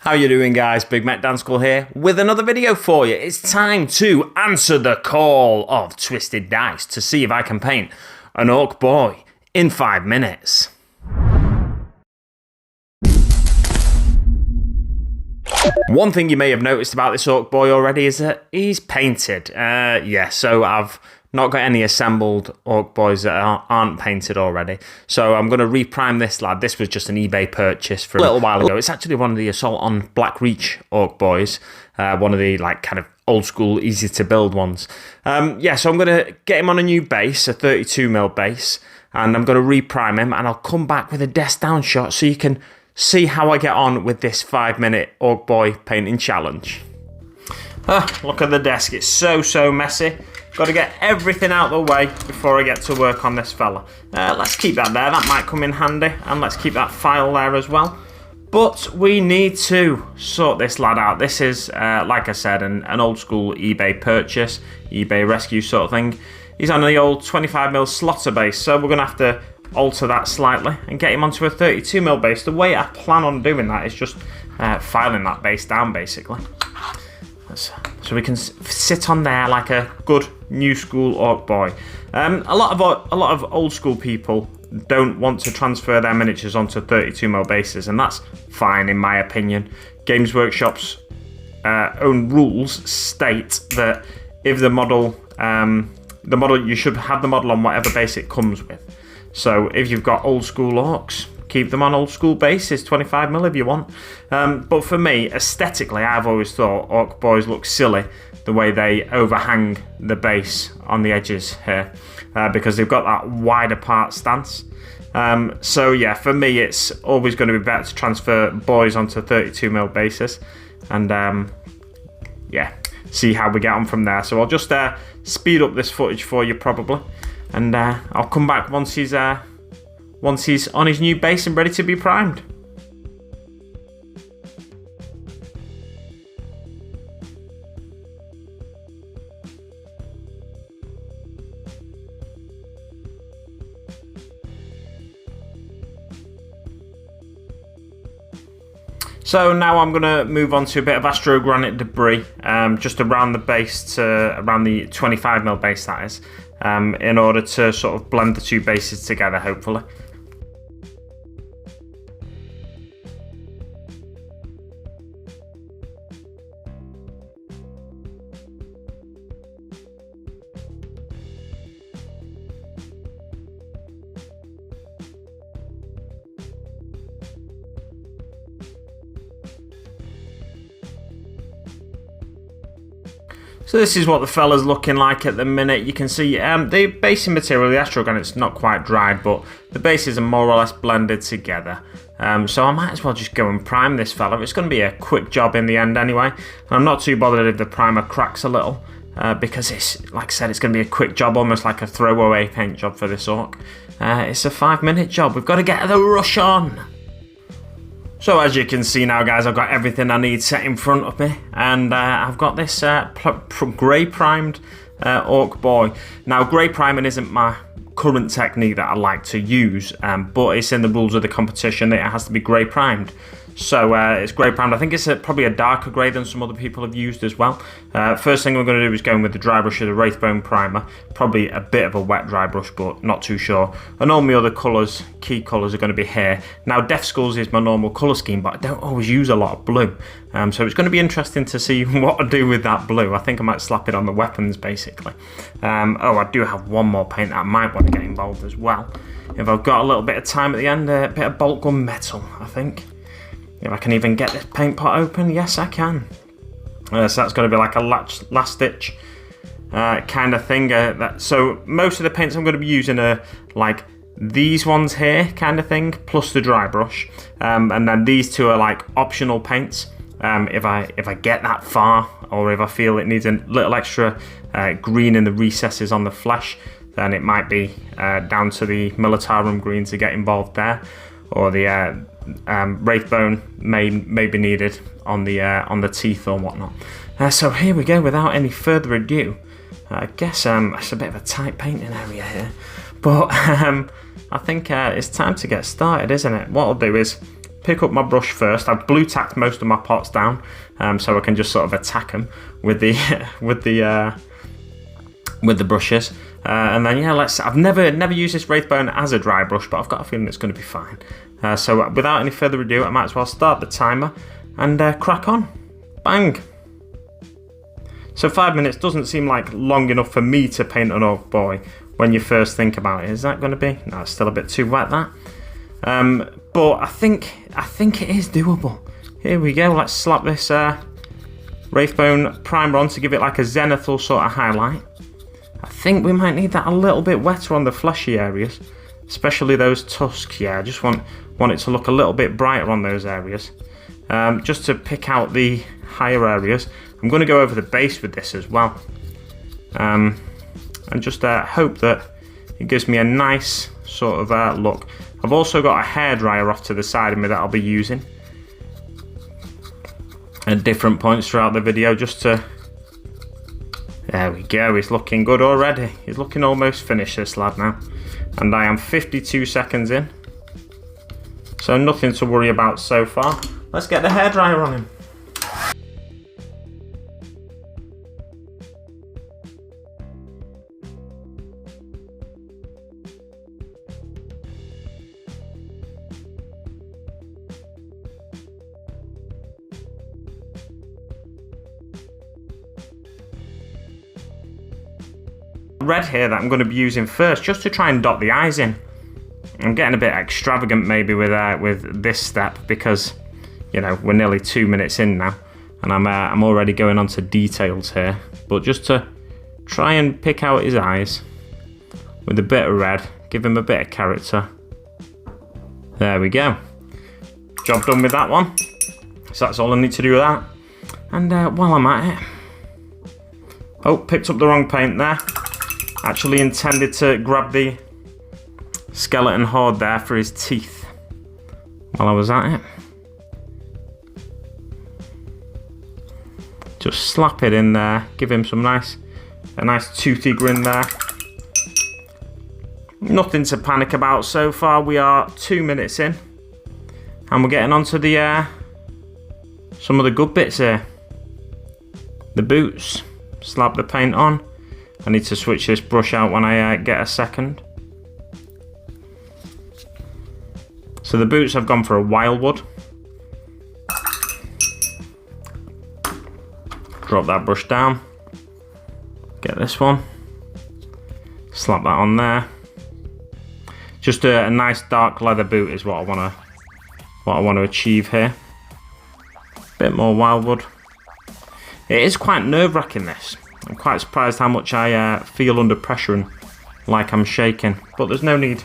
How you doing, guys? Big Mac Dan School here with another video for you. It's time to answer the call of Twisted Dice to see if I can paint an Ork Boy in 5 minutes. One thing you may have noticed about this Ork Boy already is that he's painted. So I've not got any assembled Ork Boys that aren't painted already. So I'm going to reprime this lad. This was just an eBay purchase from a little while ago. It's actually one of the Assault on Black Reach Ork Boys. One of the kind of old school, easy to build ones. So I'm going to get him on a new base, a 32mm base. And I'm going to reprime him and I'll come back with a desk down shot so you can see how I get on with this 5-minute Ork Boy painting challenge. Look at the desk. It's so messy. Got to get everything out of the way before I get to work on this fella. Let's keep that there. That might come in handy. And let's keep that file there as well. But we need to sort this lad out. This is, like I said, an old school eBay purchase, eBay rescue sort of thing. He's on the old 25mm slotter base, so we're going to have to alter that slightly and get him onto a 32mm base. The way I plan on doing that is just filing that base down, basically. So we can sit on there like a good new school Ork Boy. A lot of old school people don't want to transfer their miniatures onto 32mm bases, and that's fine in my opinion. Games Workshop's own rules state that if the model you should have the model on whatever base it comes with. So if you've got old school orcs, keep them on old school bases, 25mm if you want. But for me, aesthetically, I've always thought Ork Boys look silly the way they overhang the base on the edges here, because they've got that wide apart stance. For me, it's always going to be better to transfer boys onto 32mm bases, and see how we get on from there. So I'll just speed up this footage for you probably, and I'll come back once he's on his new base and ready to be primed. So now I'm going to move on to a bit of astrogranite debris, just around the base, around the 25mm base that is, in order to sort of blend the two bases together, hopefully. So this is what the fella's looking like at the minute. You can see the basing material, the astrogranite's not quite dried, but the bases are more or less blended together. So I might as well just go and prime this fella. It's going to be a quick job in the end anyway. And I'm not too bothered if the primer cracks a little, because it's, like I said, it's going to be a quick job, almost like a throwaway paint job for this orc. It's a 5-minute job. We've got to get the rush on. So as you can see now, guys, I've got everything I need set in front of me, and I've got this grey primed Ork Boy. Now, grey priming isn't my current technique that I like to use, but it's in the rules of the competition that it has to be grey primed. So it's grey primed. I think it's probably a darker grey than some other people have used as well. First thing we're going to do is go in with the dry brush of the Wraithbone primer. Probably a bit of a wet dry brush, but not too sure. And all my other colours, key colours, are going to be here. Now, Death Skulls is my normal colour scheme, but I don't always use a lot of blue. So it's going to be interesting to see what I do with that blue. I think I might slap it on the weapons, basically. I do have one more paint that I might want to get involved as well. If I've got a little bit of time at the end, a bit of bolt gun metal, I think. If I can even get this paint pot open, yes I can. So that's going to be like a last ditch kind of thing. So most of the paints I'm going to be using are like these ones here kind of thing, plus the dry brush. And then these two are like optional paints. If I get that far, or if I feel it needs a little extra green in the recesses on the flesh, then it might be down to the Militarum green to get involved there, or the Wraithbone may be needed on the teeth or whatnot. So here we go. Without any further ado, I guess it's a bit of a tight painting area here, but I think it's time to get started, isn't it? What I'll do is pick up my brush first. I've blue tacked most of my pots down, so I can just sort of attack them with the with the brushes. And then yeah, I've never used this Wraithbone as a dry brush, but I've got a feeling it's going to be fine. So without any further ado, I might as well start the timer and crack on. Bang. So 5 minutes doesn't seem like long enough for me to paint an Ork Boy when you first think about it. Is that going to be? No, it's still a bit too wet, that. But I think it is doable. Here we go. Let's slap this Wraithbone primer on to give it like a zenithal sort of highlight. I think we might need that a little bit wetter on the fleshy areas, especially those tusks. Yeah, I just want it to look a little bit brighter on those areas. Just to pick out the higher areas. I'm going to go over the base with this as well. And just hope that it gives me a nice sort of look. I've also got a hairdryer off to the side of me that I'll be using at different points throughout the video, just to... There we go, he's looking good already. He's looking almost finished, this lad now. And I am 52 seconds in. So nothing to worry about so far. Let's get the hairdryer on him. Red here that I'm going to be using first, just to try and dot the eyes in. I'm getting a bit extravagant maybe with this step, because you know we're nearly 2 minutes in now, and I'm already going on to details here. But just to try and pick out his eyes with a bit of red, give him a bit of character. There we go. Job done with that one. So that's all I need to do with that. And while I'm at it, oh, picked up the wrong paint there. Actually intended to grab the skeleton horde there for his teeth while I was at it. Just slap it in there, give him a nice toothy grin there. Nothing to panic about so far. We are 2 minutes in, and we're getting onto the some of the good bits here. The boots. Slap the paint on. I need to switch this brush out when I get a second. So the boots I've gone for a wildwood. Drop that brush down. Get this one. Slap that on there. Just a nice dark leather boot is what I want to achieve here. Bit more wildwood. It is quite nerve-wracking, this. I'm quite surprised how much I feel under pressure and like I'm shaking. But there's no need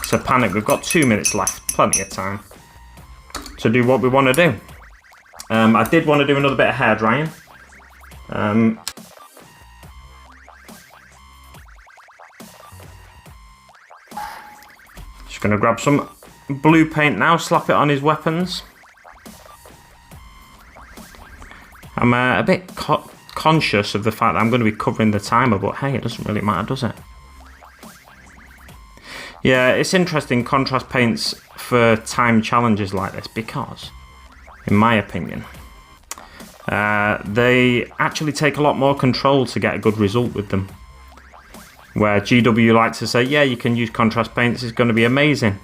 to panic. We've got 2 minutes left. Plenty of time to do what we want to do. I did want to do another bit of hair drying. Just going to grab some blue paint now, slap it on his weapons. I'm a bit conscious of the fact that I'm going to be covering the timer, but hey, it doesn't really matter, does it? Yeah, it's interesting, contrast paints for time challenges like this, because, in my opinion, they actually take a lot more control to get a good result with them. Where GW like to say, yeah, you can use contrast paints, it's going to be amazing,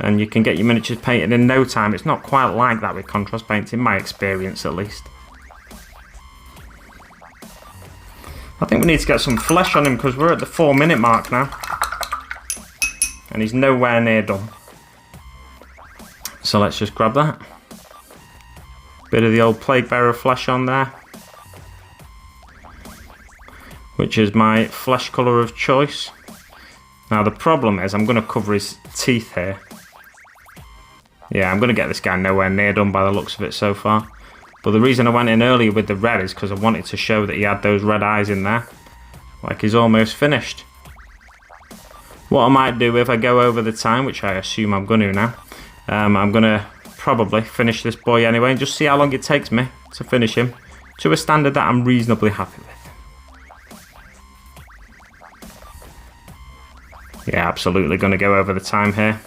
and you can get your miniatures painted in no time. It's not quite like that with contrast paints, in my experience at least. I think we need to get some flesh on him, because we're at the 4 minute mark now. And he's nowhere near done. So let's just grab that. Bit of the old Plague Bearer flesh on there, which is my flesh colour of choice. Now the problem is I'm going to cover his teeth here. Yeah, I'm going to get this guy nowhere near done by the looks of it so far. But the reason I went in earlier with the red is because I wanted to show that he had those red eyes in there. Like he's almost finished. What I might do if I go over the time, which I assume I'm going to now, I'm going to probably finish this boy anyway and just see how long it takes me to finish him to a standard that I'm reasonably happy with. Yeah, absolutely going to go over the time here.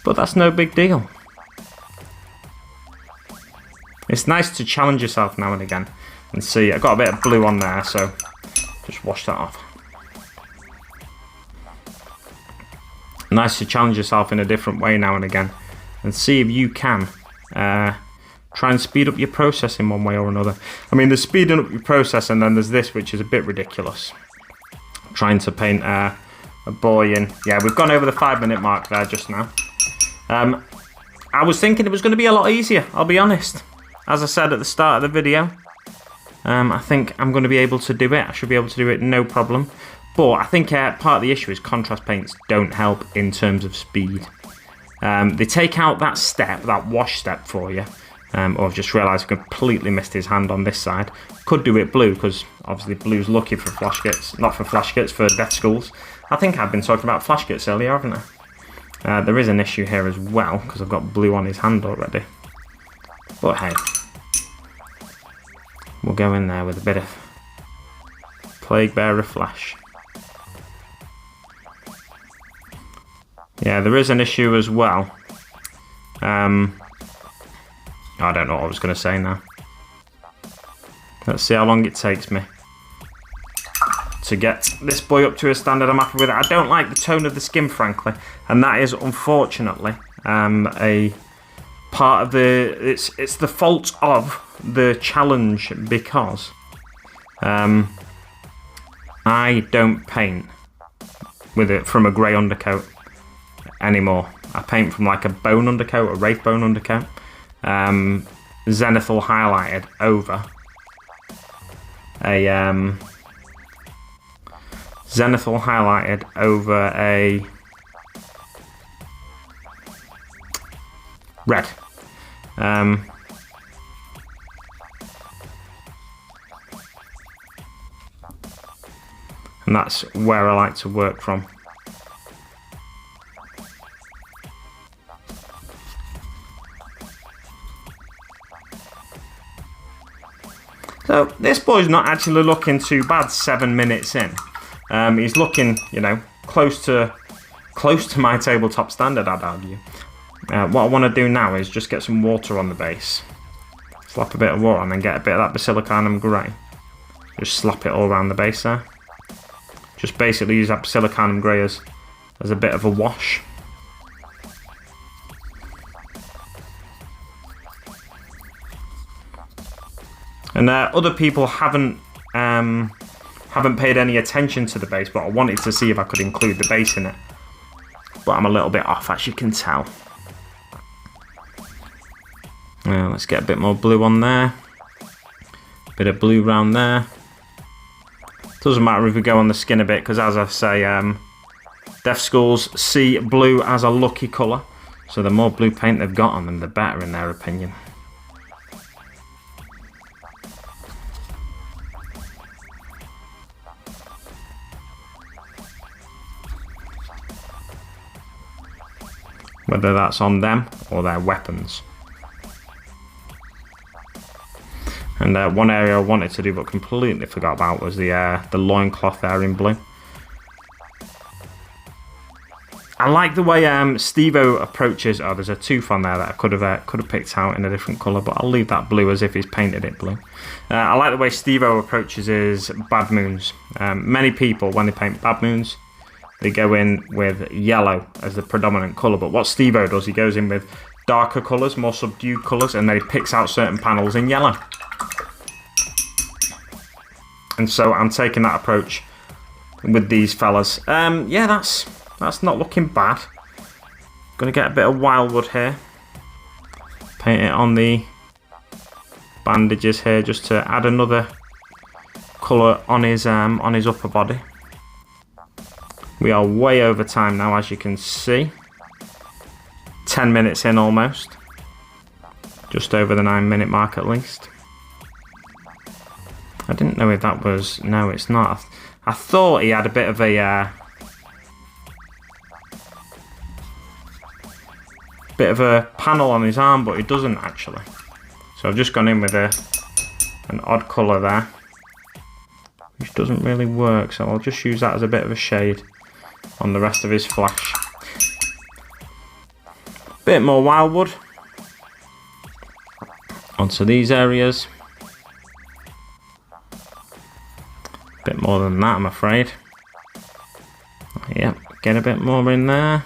But that's no big deal. It's nice to challenge yourself now and again and see. I got a bit of blue on there, so just wash that off. Nice to challenge yourself in a different way now and again and see if you can try and speed up your process in one way or another. I mean, there's speeding up your process, and then there's this, which is a bit ridiculous. Trying to paint a boy in. Yeah, we've gone over the 5-minute mark there just now. I was thinking it was going to be a lot easier, I'll be honest. As I said at the start of the video, I think I'm going to be able to do it. I should be able to do it no problem. But I think part of the issue is contrast paints don't help in terms of speed. They take out that step, that wash step for you. Or I've just realised I've completely missed his hand on this side. Could do it blue, because obviously blue's lucky for flash kits. Not for flash kits, for death schools. I think I've been talking about flash kits earlier, haven't I? There is an issue here as well, because I've got blue on his hand already. But hey. We'll go in there with a bit of Plague Bearer Flash. Yeah, there is an issue as well. I don't know what I was going to say now. Let's see how long it takes me to get this boy up to a standard I'm happy with. I don't like the tone of the skin, frankly, and that is unfortunately a part of the. It's the fault of the challenge, because I don't paint with it from a grey undercoat anymore. I paint from like a bone undercoat, a wraith bone undercoat. Zenithal highlighted over a Zenithal highlighted over a red. And that's where I like to work from. So this boy's not actually looking too bad 7 minutes in. He's looking, you know, close to my tabletop standard, I'd argue. What I want to do now is just get some water on the base. Slap a bit of water on and get a bit of that basilicanum grey. Just slap it all around the base there. Just basically use that basilicanum grey as a bit of a wash. And other people haven't paid any attention to the base, but I wanted to see if I could include the base in it. But I'm a little bit off, as you can tell. Let's get a bit more blue on there. Bit of blue around there. Doesn't matter if we go on the skin a bit, because as I say, Death Schools see blue as a lucky colour. So the more blue paint they've got on them, the better, in their opinion. Whether that's on them or their weapons. And one area I wanted to do but completely forgot about was the loincloth there in blue. I like the way Steve-O approaches. Oh, there's a tooth on there that I could have picked out in a different colour, but I'll leave that blue as if he's painted it blue. I like the way Steve-O approaches his bad moons. Many people, when they paint bad moons, they go in with yellow as the predominant colour, but what Steve-O does, he goes in with darker colours, more subdued colours, and then he picks out certain panels in yellow. And so I'm taking that approach with these fellas. Yeah, that's not looking bad. Gonna get a bit of wildwood here. Paint it on the bandages here just to add another colour on his upper body. We are way over time now, as you can see. 10 minutes in almost. Just over the 9-minute mark at least. I didn't know if that was... No, it's not. I thought he had a bit of a... bit of a panel on his arm, but he doesn't actually. So I've just gone in with an odd colour there. Which doesn't really work, so I'll just use that as a bit of a shade on the rest of his flash. Bit more wildwood onto these areas. A bit more than that, I'm afraid. Yep, get a bit more in there.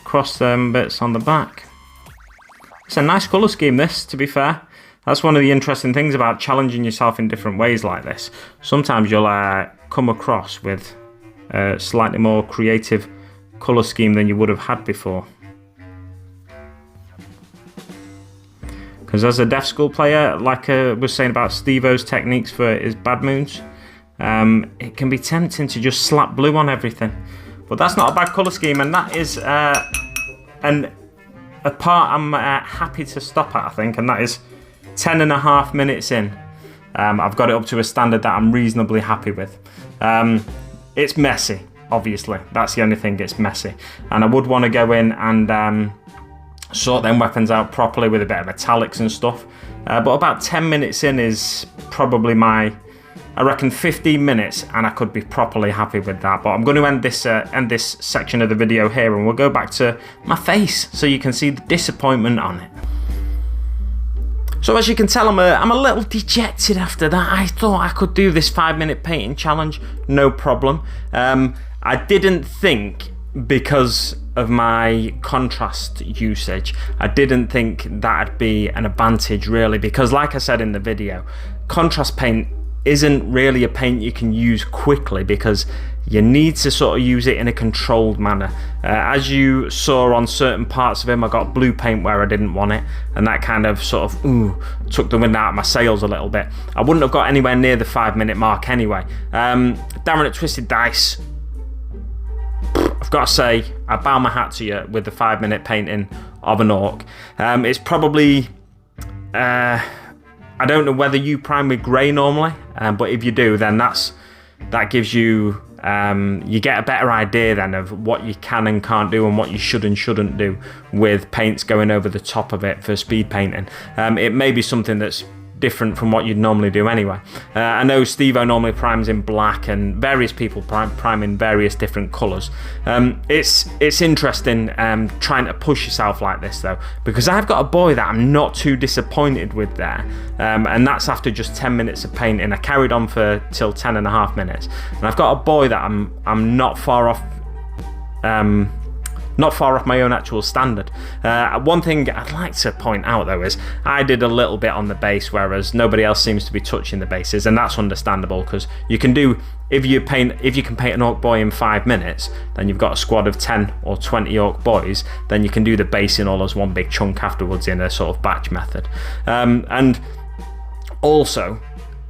Across them bits on the back. It's a nice colour scheme, this, to be fair. That's one of the interesting things about challenging yourself in different ways like this. Sometimes you'll come across with a slightly more creative colour scheme than you would have had before. Because as a deaf school player, like I was saying about Steve-O's techniques for his bad moons, it can be tempting to just slap blue on everything. But that's not a bad colour scheme, and that is a part I'm happy to stop at, I think, and that is 10.5 minutes in. I've got it up to a standard that I'm reasonably happy with. It's messy, obviously. That's the only thing, it's messy. And I would want to go in and sort them weapons out properly with a bit of metallics and stuff. But about 10 minutes in is probably I reckon 15 minutes, and I could be properly happy with that. But I'm going to end this section of the video here, and we'll go back to my face so you can see the disappointment on it. So as you can tell, I'm a little dejected after that. I thought I could do this 5-minute painting challenge, no problem. I didn't think, because of my contrast usage, I didn't think that'd be an advantage really, because like I said in the video, contrast paint isn't really a paint you can use quickly, because you need to sort of use it in a controlled manner. As you saw on certain parts of him, I got blue paint where I didn't want it, and that kind of sort of took the wind out of my sails a little bit. I wouldn't have got anywhere near the 5-minute mark anyway. Darren at Twisted Dice, I've got to say, I bow my hat to you with the 5-minute painting of an orc. It's probably I don't know whether you prime with grey normally, but if you do, then that gives you you get a better idea then of what you can and can't do, and what you should and shouldn't do with paints going over the top of it for speed painting. It may be something that's different from what you'd normally do anyway. I know Steve-O normally primes in black, and various people prime in various different colours. It's interesting trying to push yourself like this though, because I've got a boy that I'm not too disappointed with there, and that's after just 10 minutes of painting. I carried on till 10.5 minutes, and I've got a boy that I'm not far off. Not far off my own actual standard. One thing I'd like to point out though is I did a little bit on the base, whereas nobody else seems to be touching the bases, and that's understandable, because you can do, if you can paint an Ork Boy in 5 minutes, then you've got a squad of 10 or 20 Ork Boys, then you can do the basing all as one big chunk afterwards in a sort of batch method. And also,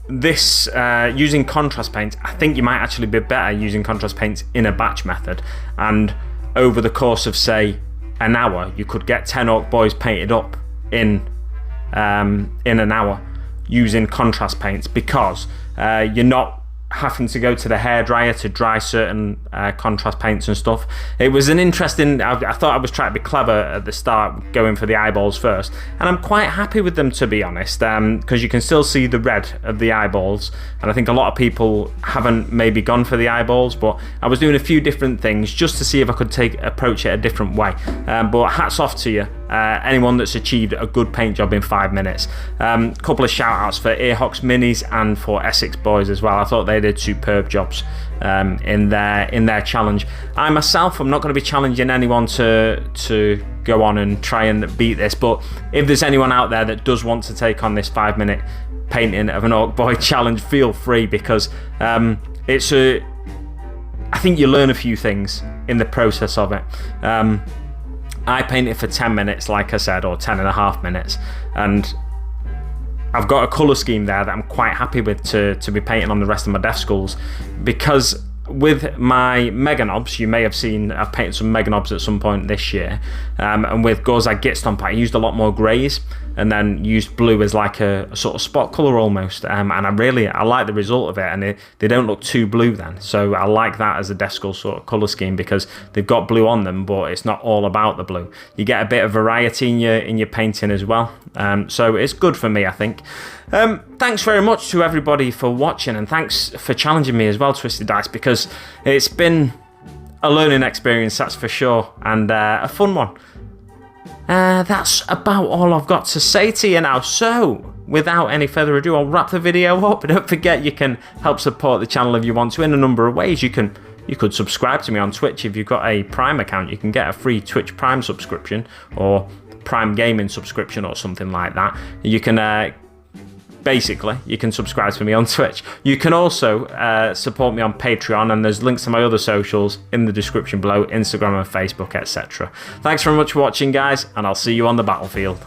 this using contrast paints, I think you might actually be better using contrast paints in a batch method, and over the course of say an hour you could get 10 Ork Boys painted up in an hour using contrast paints, because you're not having to go to the hairdryer to dry certain contrast paints and stuff. It was an interesting, I thought I was trying to be clever at the start, going for the eyeballs first, and I'm quite happy with them, to be honest, because you can still see the red of the eyeballs, and I think a lot of people haven't maybe gone for the eyeballs, but I was doing a few different things just to see if I could approach it a different way. But hats off to you, anyone that's achieved a good paint job in 5 minutes. Couple of shout outs for Earhawks Minis and for Essex Boys as well. I thought they did superb jobs in their challenge. I myself am not going to be challenging anyone to go on and try and beat this, but if there's anyone out there that does want to take on this 5-minute painting of an Ork Boy challenge, feel free, because I think you learn a few things in the process of it. I painted for 10 minutes, like I said, or 10.5 minutes, and I've got a colour scheme there that I'm quite happy with to be painting on the rest of my deaf schools, because with my Mega Knobs, you may have seen I've painted some Mega Knobs at some point this year, and with Gorzag Git Stomp I used a lot more greys, and then used blue as like a sort of spot colour almost, and I like the result of it, and they don't look too blue then, so I like that as a deaf school sort of colour scheme, because they've got blue on them, but it's not all about the blue. You get a bit of variety in your painting as well, so it's good for me, I think. Thanks very much to everybody for watching, and thanks for challenging me as well, Twisted Dice, because it's been a learning experience, that's for sure, and a fun one. that's about all I've got to say to you now. So, without any further ado, I'll wrap the video up. But don't forget, you can help support the channel if you want to in a number of ways. You could subscribe to me on Twitch. If you've got a Prime account, you can get a free Twitch Prime subscription or Prime Gaming subscription or something like that. You can basically, you can subscribe to me on Twitch. You can also support me on Patreon, and there's links to my other socials in the description below, Instagram and Facebook, etc. Thanks very much for watching, guys, and I'll see you on the battlefield.